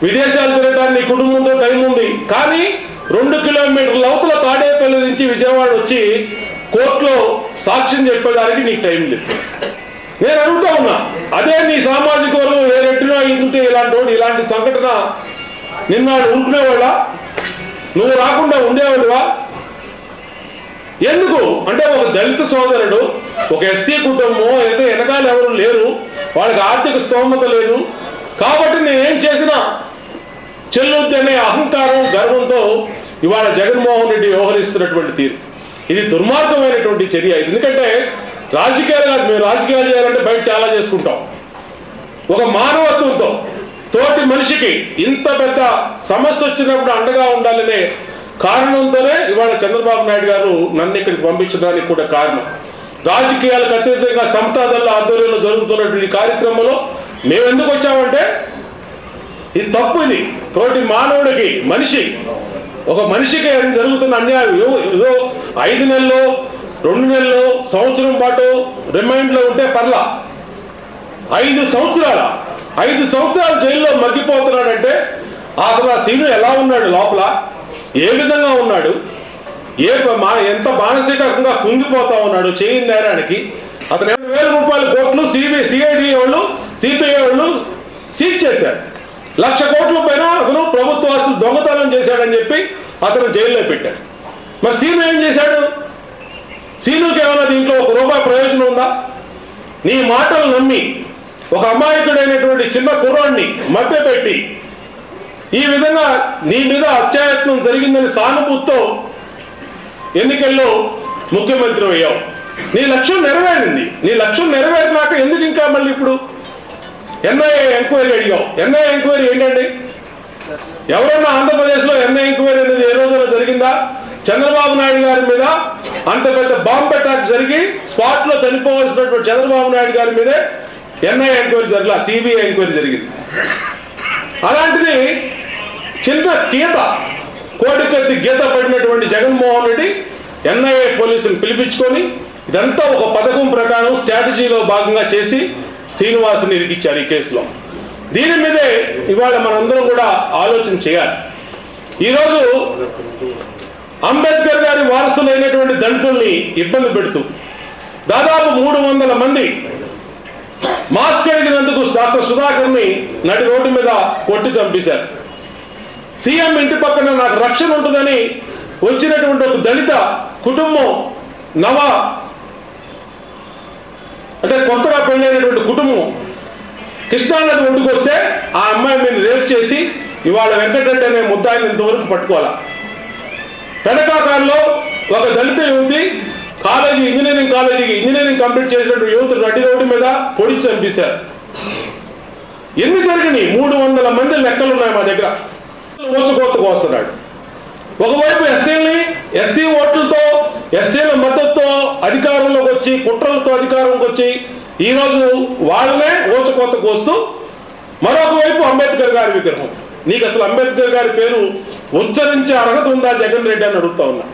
విదేశాలు తిరగడానికి నీ కుటుంబంతో టైం ఉంది. కానీ 2 కిలోమీటర్ల అవతల తాడేపల్లి నుంచి విజయవాడ వచ్చి కోర్టులో సాక్ష్యం చెప్పేదానికి నీకు టైం లేదు. నేను అడుగుతా ఉన్నా, అదే నీ సామాజిక వర్గం ఏ రెట్టినో అయింటే ఇలాంటి సంఘటన నిన్నాడు ఊరుకునేవాళ్ళ? నువ్వు రాకుండా ఉండేవాడివా? ఎందుకు అంటే ఒక దళిత సోదరుడు, ఒక ఎస్సీ కుటుంబం, అయితే వెనకాల ఎవరు లేరు, వాళ్ళకి ఆర్థిక స్తోమత లేదు కాబట్టి నేనేం చేసినా చెల్లుద్ది అనే అహంకారం, గర్వంతో ఇవాళ జగన్మోహన్ రెడ్డి వ్యవహరిస్తున్నటువంటి తీరు ఇది దుర్మార్గమైనటువంటి చర్య. ఎందుకంటే రాజకీయాలు కాదు, మేము రాజకీయాలు చేయాలంటే బయట చాలా చేసుకుంటాం. ఒక మానవత్వంతో తోటి మనిషికి ఇంత పెద్ద సమస్య వచ్చినప్పుడు అండగా ఉండాలనే కారణంతోనే ఇవాళ చంద్రబాబు నాయుడు గారు నన్ను ఇక్కడికి పంపించడానికి కూడా కారణం. రాజకీయాలకు అత్యధికంగా సమతా దళ ఆధ్వర్యంలో జరుగుతున్నటువంటి కార్యక్రమంలో మేము ఎందుకు వచ్చామంటే ఇది తప్పు. ఇది తోటి మానవుడికి, ఒక మనిషికి జరుగుతున్న అన్యాయం. ఏదో 5 నెలలు 2 నెలలు సంవత్సరం పాటు రిమైండ్లో ఉంటే పర్లా, 5 సంవత్సరాలు జైల్లో మగ్గిపోతున్నాడంటే అసలు ఆ సీను ఎలా ఉన్నాడు, లోపల ఏ విధంగా ఉన్నాడు, ఎంత మానసికంగా కుంగిపోతా ఉన్నాడు చేయిన నేరానికి. అతను 50,000 రూపాయల కోట్లు సిఐడి వాళ్ళు, సిబిఐ వాళ్ళు సీజ్ చేశారు. 1,00,000 కోట్ల పైన అతను ప్రభుత్వ ఆస్తులు దొంగతనం చేశాడని చెప్పి అతను జైల్లో పెట్టారు. మరి సీను ఏం చేశాడు? సీనుకి ఏమైనా దీంట్లో ₹1 ప్రయోజనం ఉందా? నీ మాటలు నమ్మి ఒక అమాయకుడైనటువంటి చిన్న కుర్రాడిని మభ్యపెట్టి ఈ విధంగా నీ మీద అత్యాయత్నం జరిగిందని సానుభూతితో ఎన్నికల్లో ముఖ్యమంత్రి అయ్యావు. నీ లక్ష్యం నెరవేరింది. నీ లక్ష్యం నెరవేరినాక ఎందుకు ఇంకా మళ్ళీ ఇప్పుడు ఎన్ఐఏ ఎంక్వైరీ అడిగావు? ఎన్ఐఏ ఎంక్వైరీ ఏంటండి? ఎవరన్నా ఆంధ్రప్రదేశ్లో ఎన్ఐఏ ఎంక్వైరీ అనేది ఏ రోజున జరిగిందా? చంద్రబాబు నాయుడు గారి మీద అంత పెద్ద బాంబ్ అటాక్ జరిగి స్పాట్లో చనిపోవాల్సినటువంటి చంద్రబాబు నాయుడు గారి మీదే ఎన్ఐఏ ఎంక్వైరీ జరగలా, సిబిఐ ఎంక్వైరీ జరిగింది. అలాంటిది చిన్న గీత, కోడికత్తి గీత పడినటువంటి జగన్మోహన్ రెడ్డి ఎన్ఐఏ పోలీసులు పిలిపించుకొని ఇదంతా ఒక పథకం ప్రకారం స్ట్రాటజీలో భాగంగా చేసి శ్రీనివాసుని ఇరికిచ్చారు ఈ కేసులో. దీని మీదే ఇవాళ మనందరం కూడా ఆలోచన చేయాలి. ఈరోజు అంబేద్కర్ గారి వారసులైనటువంటి దళితుల్ని ఇబ్బంది పెడుతూ దాదాపు 300 మంది మాస్క్ అడిగినందుకు డాక్టర్ సుధాకర్ని నడి రోడ్డు మీద కొట్టి చంపేశారు. సీఎం ఇంటి పక్కన నాకు రక్షణ ఉంటుందని వచ్చినటువంటి ఒక దళిత కుటుంబం, అంటే కొత్తగా పెళ్ళైనటువంటి కుటుంబం కృష్ణానది ఒడ్డుకు వస్తే ఆ అమ్మాయి మీద రేప్ చేసి ఇవాళ వెంకటరెడ్డి అనే ముద్దాయిని ఇంతవరకు పట్టుకోవాలా. తడకాకాల్లో ఒక దళిత యువతి ఇంజనీరింగ్ కంప్లీట్ చేసినటువంటి యువతులు నడి రోడ్డు మీద పొడిచి చంపేశారు. ఎన్ని జరిగినాయి? 300 మంది లెక్కలు ఉన్నాయి మా దగ్గర. ఊచకోతకు వస్తున్నాడు. ఒకవైపు ఎస్సీ ఓట్లతో ఎస్సీల మద్దతుతో అధికారంలోకి వచ్చి కుట్రలతో అధికారంలోకి వచ్చి ఈరోజు వాళ్ళనే ఊచకోతకు వస్తూ, మరొక వైపు అంబేద్కర్ గారి విగ్రహం. నీకు అసలు అంబేద్కర్ గారి పేరు ఉచ్చరించే అర్హత ఉందా జగన్ రెడ్డి అని అడుగుతా ఉన్నా.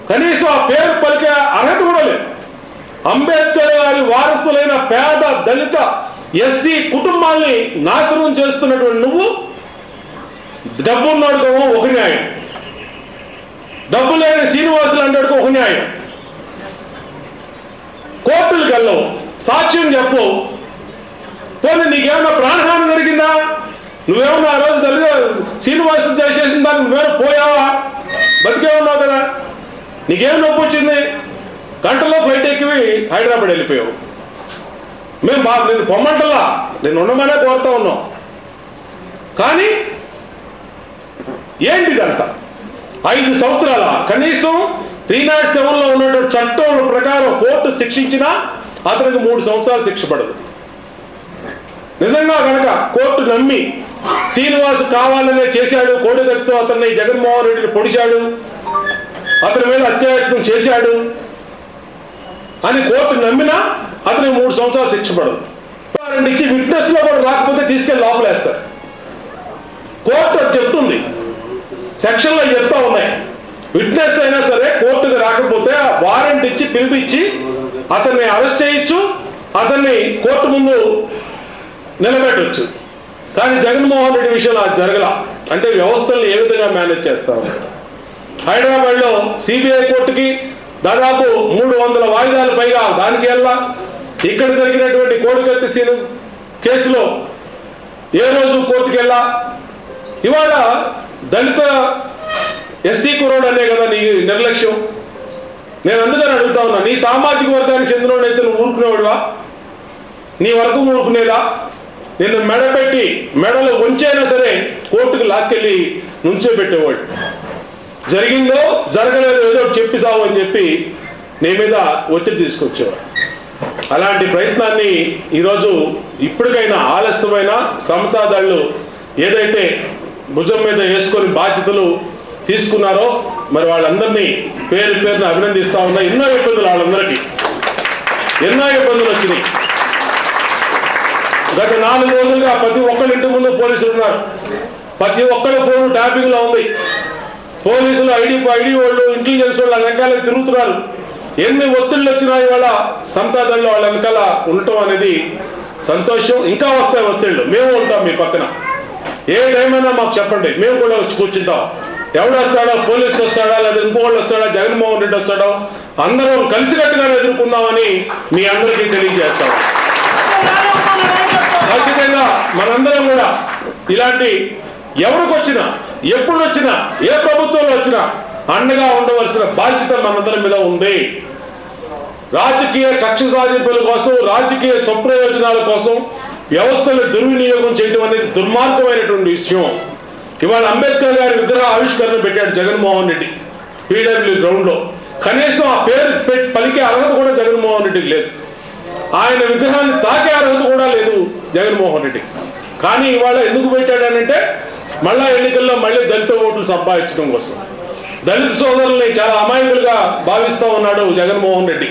కనీసం ఆ పేరు పలికే అర్హత కూడా లేదు. అంబేద్కర్ గారి వారసులైన పేద దళిత ఎస్సీ కుటుంబాల్ని నాశనం చేస్తున్నటువంటి నువ్వు డబ్బున్నాడుకోవో ఒక న్యాయం, డబ్బు లేని శ్రీనివాసులు అంటాడుకో ఒక న్యాయం. కోర్టులకు వెళ్ళవు, సాక్ష్యం చెప్పు. పోనీ నీకేమన్నా ప్రాణహాని జరిగిందా? నువ్వేమన్నా ఆ రోజు దళిత శ్రీనివాసులు చేసేసిన దానికి నువ్వేమో పోయావా? బతికే ఉన్నావు కదా. నీకేం నొప్పి వచ్చింది? గంటలో ఫ్లైట్ ఎక్కి హైదరాబాద్ వెళ్ళిపోయావు. మేము నేను పొమ్మంటల్లా, నేను ఉండమనే కోరుతా ఉన్నాం. కానీ ఏంటిదంతా 5 సంవత్సరాల కనీసం 307లో ఉన్నటువంటి చట్టం ప్రకారం కోర్టు శిక్షించినా అతనికి 3 సంవత్సరాలు శిక్ష పడదు. నిజంగా కనుక కోర్టు నమ్మి శ్రీనివాస్ కావాలనే చేశాడు, కోడికత్తితో అతన్ని జగన్మోహన్ రెడ్డిని పొడిచాడు, అతని మీద అత్యాయత్నం చేశాడు అని కోర్టు నమ్మినా అతనికి 3 సంవత్సరాలు శిక్ష పడదు. ఇచ్చి విట్నెస్ లో కూడా రాకపోతే తీసుకెళ్లి లోపలేస్తారు. కోర్టు అది చెప్తుంది, సెక్షన్లో చెప్తా ఉన్నాయి. విట్నెస్ అయినా సరే కోర్టుకు రాకపోతే వారెంట్ ఇచ్చి పిలిపించి అతన్ని అరెస్ట్ చేయొచ్చు, అతన్ని కోర్టు ముందు నిలబెట్టవచ్చు. కానీ జగన్మోహన్ రెడ్డి విషయంలో అది జరగల. అంటే వ్యవస్థలను ఏ విధంగా మేనేజ్ చేస్తాం? హైదరాబాద్లో సిబిఐ కోర్టుకి దాదాపు 300 వాయిదాలు పైగా దానికి వెళ్ళా. ఇక్కడ జరిగినటువంటి కోడికత్తి సీను కేసులో ఏ రోజు కోర్టుకు వెళ్ళా. ఇవాళ దళిత ఎస్సీ కురోడు అనే కదా నీ నిర్లక్ష్యం. నేను అందుకని అడుగుతా ఉన్నా, నీ సామాజిక వర్గానికి చెందినోడైతే నువ్వు ఊరుకునేవాడువా? నీ వరకు ఊరుకునేదా? నిన్ను మెడపెట్టి మెడలు ఉంచైనా సరే కోర్టుకు లాక్కెళ్ళి నుంచోబెట్టేవాడు. జరిగిందో జరగలేదో ఏదో చెప్పి సావు అని చెప్పి నీ మీద ఒత్తిడి తీసుకొచ్చేవాడు. అలాంటి ప్రయత్నాన్ని ఈరోజు ఇప్పటికైనా ఆలస్యమైన సమతాదళ్ళు ఏదైతే భుజం మీద వేసుకొని బాధ్యతలు తీసుకున్నారో మరి వాళ్ళందరినీ పేరున అభినందిస్తా ఉన్నా. ఎన్నో ఇబ్బందులు వాళ్ళందరికీ, ఎన్నో ఇబ్బందులు వచ్చినాయి. గత 4 రోజులుగా ప్రతి ఒక్కరి ఇంటి ముందు పోలీసులు ఉన్నారు. ప్రతి ఒక్కరి ఫోన్ ట్యాపింగ్ లో ఉంది. పోలీసులు ఐడి వాళ్ళు ఇంటెలిజెన్స్ వాళ్ళు వెనకాల తిరుగుతున్నారు. ఎన్ని ఒత్తిళ్ళు వచ్చినా ఇవాళ సమతాదళ్ళు వాళ్ళ వెనకాల ఉండటం అనేది సంతోషం. ఇంకా వస్తాయి ఒత్తిళ్ళు, మేము ఉంటాం మీ పక్కన. ఏ టైం అయినా మాకు చెప్పండి, మేము కూడా వచ్చి కూర్చుంటాం. ఎవడు వస్తాడో, పోలీసు వస్తాడా లేదా ఇంకోళ్ళు వస్తాడా, జగన్మోహన్ రెడ్డి వస్తాడో, అందరం కలిసికట్టుగా ఎదుర్కొందామని మీ అందరికీ తెలియజేస్తాం. ఖచ్చితంగా మనందరం కూడా ఇలాంటి ఎవరికి వచ్చినా, ఎప్పుడు వచ్చినా, ఏ ప్రభుత్వంలో వచ్చినా అండగా ఉండవలసిన బాధ్యత మనందరి మీద ఉంది. రాజకీయ కక్ష సాధింపుల కోసం, రాజకీయ స్వప్రయోజనాల కోసం వ్యవస్థను దుర్వినియోగం చేయడం అనేది దుర్మార్గమైనటువంటి విషయం. ఇవాళ అంబేద్కర్ గారి విగ్రహ ఆవిష్కరణ పెట్టాడు జగన్మోహన్ రెడ్డి పీడబ్ల్యూ గ్రౌండ్ లో. కనీసం ఆ పేరు పలికే అర్హత కూడా జగన్మోహన్ రెడ్డికి లేదు. ఆయన విగ్రహాన్ని తాకే అర్హత కూడా లేదు జగన్మోహన్ రెడ్డి. కానీ ఇవాళ ఎందుకు పెట్టాడనంటే మళ్ళా ఎన్నికల్లో మళ్ళీ దళిత ఓట్లు సంపాదించడం కోసం. దళిత సోదరుల్ని చాలా అమాయకులుగా భావిస్తూ ఉన్నాడు జగన్మోహన్ రెడ్డి.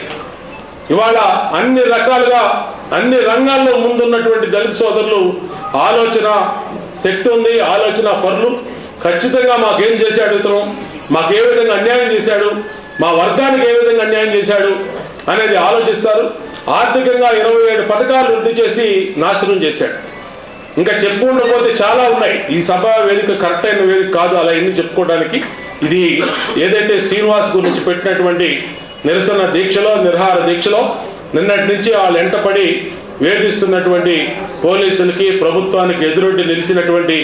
ఇవాళ అన్ని రకాలుగా అన్ని రంగాల్లో ముందున్నటువంటి దళిత సోదరులు ఆలోచన, శక్తి ఉంది, ఆలోచన పరులు. ఖచ్చితంగా మాకేం చేశాడు ఇతను, మాకు ఏ విధంగా అన్యాయం చేశాడు, మా వర్గానికి ఏ విధంగా అన్యాయం చేశాడు అనేది ఆలోచిస్తారు. ఆర్థికంగా 27 పథకాలు వృద్ధి చేసి నాశనం చేశాడు. ఇంకా చెప్పుకుండకపోతే చాలా ఉన్నాయి. ఈ సభ వేదిక కరెక్ట్ అయిన వేదిక కాదు అలా ఎన్ని చెప్పుకోవడానికి. ఇది ఏదైతే శ్రీనివాస్ గురించి పెట్టినటువంటి నిరసన దీక్షలో, నిర్హార దీక్షలో నిన్నటి నుంచి వాళ్ళు వెంటపడి వేధిస్తున్నటువంటి పోలీసులకి, ప్రభుత్వానికి ఎదురొడ్డి నిలిచినటువంటి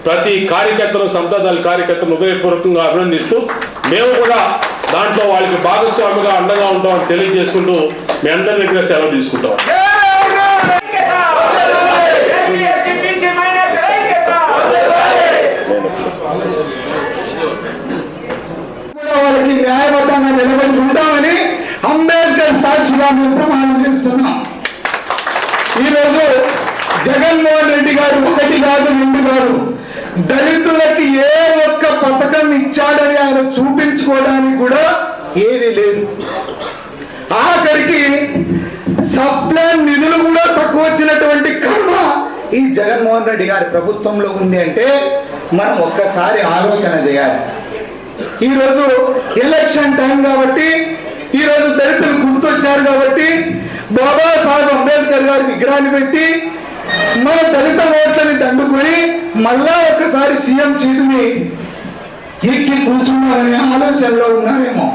ప్రతి కార్యకర్తను, సమతాదళ కార్యకర్తను హృదయపూర్వకంగా అభినందిస్తూ మేము కూడా దాంట్లో వాళ్ళకి భాగస్వామిగా అండగా ఉంటామని తెలియజేసుకుంటూ మీ అందరి దగ్గర సెలవు తీసుకుంటాం. వాళ్ళకి న్యాయబద్ధంగా నిలబడి ఉంటామని అంబేద్కర్ సాక్షిగా మేము ప్రమాణం చేస్తున్నాం. ఈరోజు జగన్మోహన్ రెడ్డి గారు ఒకటి కాదు, రెండు కాదు, దళితులకి ఏ ఒక్క పథకం ఇచ్చాడని ఆయన చూపించుకోవడానికి కూడా ఏది లేదు. ఆఖరికి సప్లాన్ నిధులు కూడా తక్కువ వచ్చినటువంటి కర్మ ఈ జగన్మోహన్ రెడ్డి గారి ప్రభుత్వంలో ఉంది అంటే మనం ఒక్కసారి ఆలోచన చేయాలి. ఈరోజు ఎలక్షన్ టైం కాబట్టి, ఈరోజు దళితులు గుర్తొచ్చారు కాబట్టి బాబాసాహెబ్ అంబేద్కర్ గారి విగ్రహాన్ని పెట్టి మన దళిత ఓట్లని దండుకొని మళ్ళా ఒక్కసారి సీఎం సీటుని ఎక్కి కూర్చున్నారనే ఆలోచనలో ఉన్నారేమో.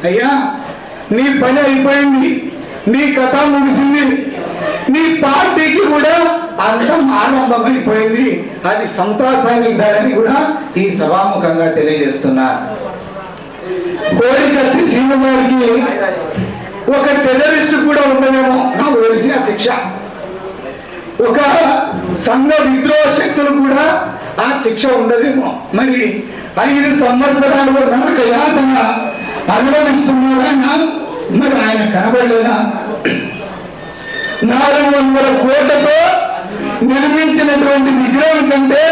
అయ్యా, నీ పని అయిపోయింది, నీ కథ ముగిసింది, నీ పార్టీకి కూడా అంతం ఆరంభమైపోయింది. అది సమతా సైనిక్ దళని కూడా ఈ సభాముఖంగా తెలియజేస్తున్నారు. కోడికత్తి శ్రీను గారికి ఒక టెర్రరిస్ట్ కూడా ఉండదేమో నాకు తెలిసి ఆ శిక్ష. ఒక సంఘ విద్రోహ శక్తులు కూడా ఆ శిక్ష ఉండదేమో. మరి 5 సంవత్సరాలు నరక యాతన అనుభవిస్తున్నాడా? మరి ఆయన కనబడలేదా? 400 కోట్లతో నిర్మించినటువంటి విగ్రహం కంటే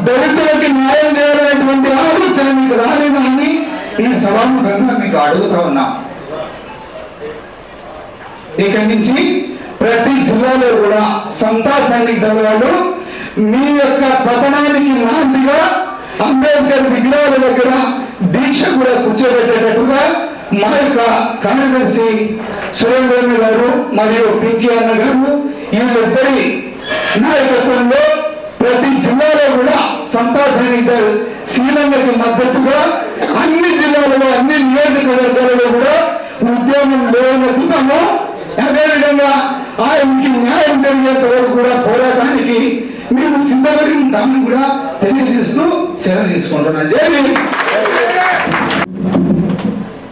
దళితులకి న్యాయం చేయాలనేటువంటి ఆలోచన మీకు రాలేదా అని ఈ సభాముఖంగా మీకు అడుగుతా ఉన్నాం. ఇక్కడి నుంచి ప్రతి జిల్లాలో కూడా సమతా సైనిక్ దళ వాళ్ళు మీ యొక్క పతనానికి నాందిగా అంబేద్కర్ విగ్రహాల దగ్గర దీక్ష కూడా కూర్చోబెట్టేటట్టుగా మా యొక్క కార్యదర్శి సురేంద్రన్న గారు మరియు పింకీ అన్న గారు వీళ్ళిద్దరి నాయకత్వంలో ప్రతి జిల్లాలో కూడా సమతా సైనిక్ దళ శ్రీలంకకి మద్దతుగా అన్ని జిల్లాలలో, అన్ని నియోజకవర్గాలలో కూడా ఉద్యమం లేవనెత్తుతాము. అదేవిధంగా ఆయనకి న్యాయం జరిగేంత వరకు కూడా పోరాటానికి మేము సిద్ధపడి ఉంటామని కూడా తెలియజేస్తూ సెలవు తీసుకుంటున్నాం. జై భీమ్.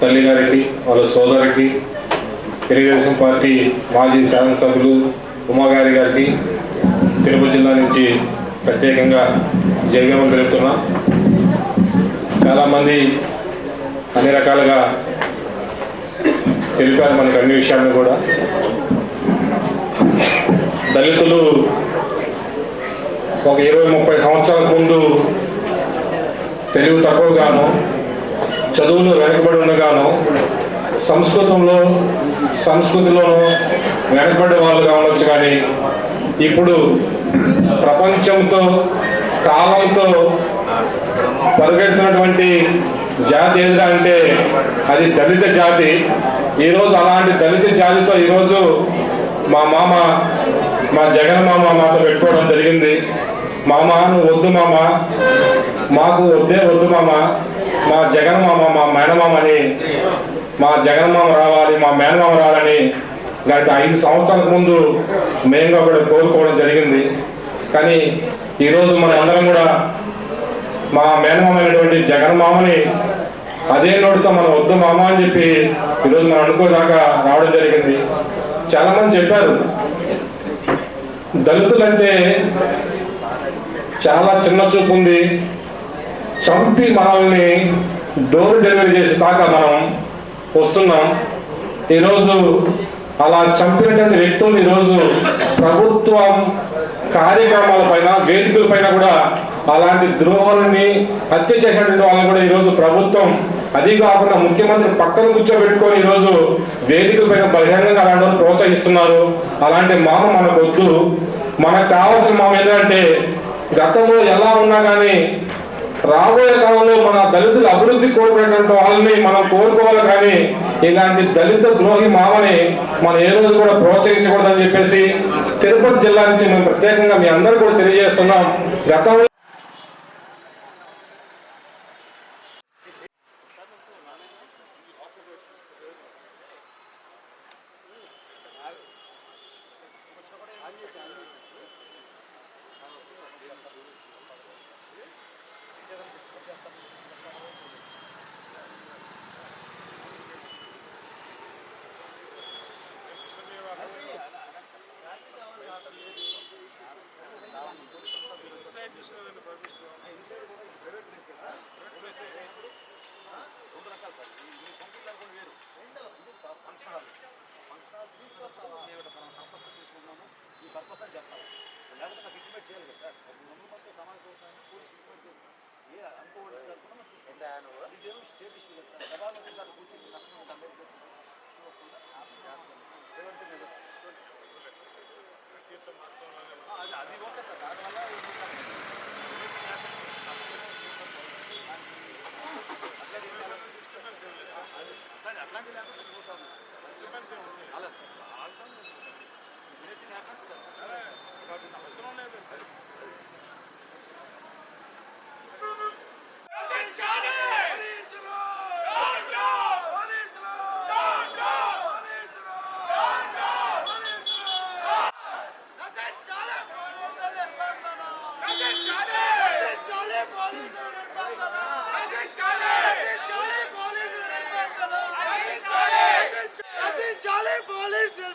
తల్లి గారికి, వాళ్ళ సోదరికి, తెలుగుదేశం పార్టీ మాజీ శాసనసభ్యులు ఉమాగారి గారికి తిరుపతి జిల్లా నుంచి ప్రత్యేకంగా జైభీములు తెలుపుతున్నా. చాలామంది అన్ని రకాలుగా తెలిపారు మనకు అన్ని విషయాలను కూడా. దళితులు ఒక 20-30 సంవత్సరాల ముందు తెలివి తక్కువగాను, చదువులు వెనకబడి ఉండగాను, సంస్కృతిలోనూ వెనకబడే వాళ్ళు కావచ్చు. కానీ ఇప్పుడు ప్రపంచంతో, కాలంతో పరిగెడుతున్నటువంటి జాతి ఏదిరా అంటే అది దళిత జాతి. ఈరోజు అలాంటి దళిత జాతితో ఈరోజు మా జగన్ మామ మాతో పెట్టుకోవడం జరిగింది. మామ నువ్వు వద్దు మామ, మాకు వద్దు మామ, మా జగన్ మామ, మా మేనమామని, మా జగన్ మామ రావాలి, మా మేనమామ రావాలని గత 5 సంవత్సరాల ముందు మేము కూడా కోరుకోవడం జరిగింది. కానీ ఈరోజు మనం అందరం కూడా మా మేనమామ అయినటువంటి జగన్ మామని అదే నోటితో మనం వద్దు మామ అని చెప్పి ఈరోజు మనం అనుకోదాకా రావడం జరిగింది. చాలా మంది చెప్పారు దళితులంటే చాలా చిన్న చూపు ఉంది, చంపి మనల్ని డోర్ డెలివరీ చేసే దాకా మనం వస్తున్నాం. ఈరోజు అలా చంపినటువంటి వ్యక్తులు ఈరోజు ప్రభుత్వం కార్యక్రమాల పైన, వేదికల పైన కూడా అలాంటి ద్రోహాలని హత్య చేసినటువంటి వాళ్ళని కూడా ఈరోజు ప్రభుత్వం, అది కాకుండా ముఖ్యమంత్రి పక్కన కూర్చోబెట్టుకొని ఈరోజు వేదికల పైన బహిరంగంగా అలాంటి వాళ్ళు ప్రోత్సహిస్తున్నారు. అలాంటి మామ మనకు వద్దు. మనకు కావాల్సిన మామ ఏంటంటే గతంలో ఎలా ఉన్నా కానీ రాబోయే కాలంలో మన దళితుల అభివృద్ధి కోరుకునేటువంటి వాళ్ళని మనం కోరుకోవాలి, కానీ ఇలాంటి దళిత ద్రోహి మామని మనం ఏ రోజు కూడా ప్రోత్సహించకూడదని చెప్పేసి తిరుపతి జిల్లా నుంచి మేము ప్రత్యేకంగా మీ అందరూ కూడా తెలియజేస్తున్నాం. గతంలో Police